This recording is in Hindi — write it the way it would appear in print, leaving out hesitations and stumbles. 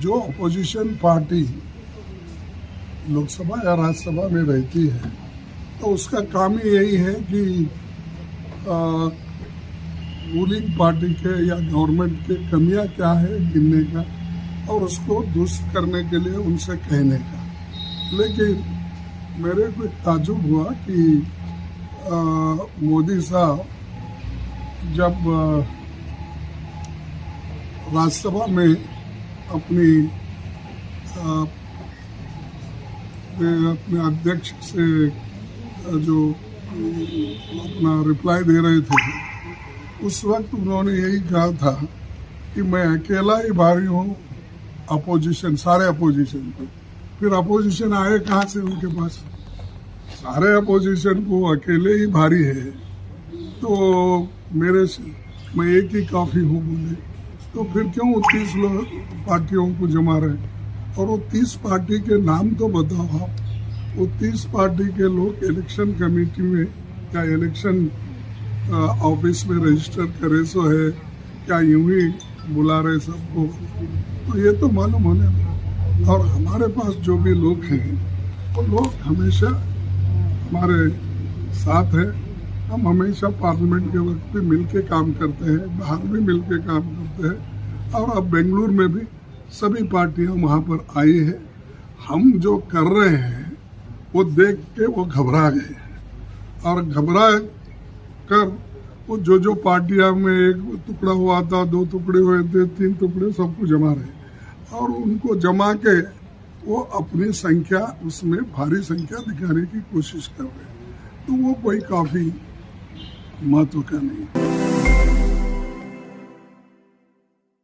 जो अपोजिशन पार्टी लोकसभा या राज्यसभा में रहती है तो उसका काम ही यही है कि रूलिंग पार्टी के या गवर्नमेंट के कमियां क्या है गिनने का और उसको दुरुस्त करने के लिए उनसे कहने का। लेकिन मेरे को ताज्जुब हुआ कि मोदी साहब जब राज्यसभा में अपने अध्यक्ष से जो अपना रिप्लाई दे रहे थे, उस वक्त उन्होंने यही कहा था कि मैं अकेला ही भारी हूँ अपोजिशन, सारे अपोजिशन को। फिर अपोजिशन आए कहाँ से उनके पास? सारे अपोजिशन को अकेले ही भारी है, तो मैं एक ही काफ़ी हूँ बोले, तो फिर क्यों 30 लोग पार्टियों को जमा रहे? और वो 30 पार्टी के नाम तो बताओ आप। वो 30 पार्टी के लोग इलेक्शन कमेटी में या इलेक्शन ऑफिस में रजिस्टर करे सो है क्या यूं ही बुला रहे सबको? तो ये तो मालूम होने में। और हमारे पास जो भी लोग हैं वो लोग हमेशा हमारे साथ हैं। हम हमेशा पार्लियामेंट के वक्त भी मिल के काम करते हैं, बाहर भी मिल के काम करते हैं। और अब बेंगलुरु में भी सभी पार्टियां वहाँ पर आई है। हम जो कर रहे हैं वो देख के वो घबरा गए और घबरा कर वो जो पार्टियां में एक टुकड़ा हुआ था, 2 टुकड़े हुए थे, 3 टुकड़े, सबको जमा रहे और उनको जमा के वो अपनी संख्या उसमें भारी संख्या दिखाने की कोशिश कर रहे हैं। तो वो कोई काफ़ी महत्व का नहीं है।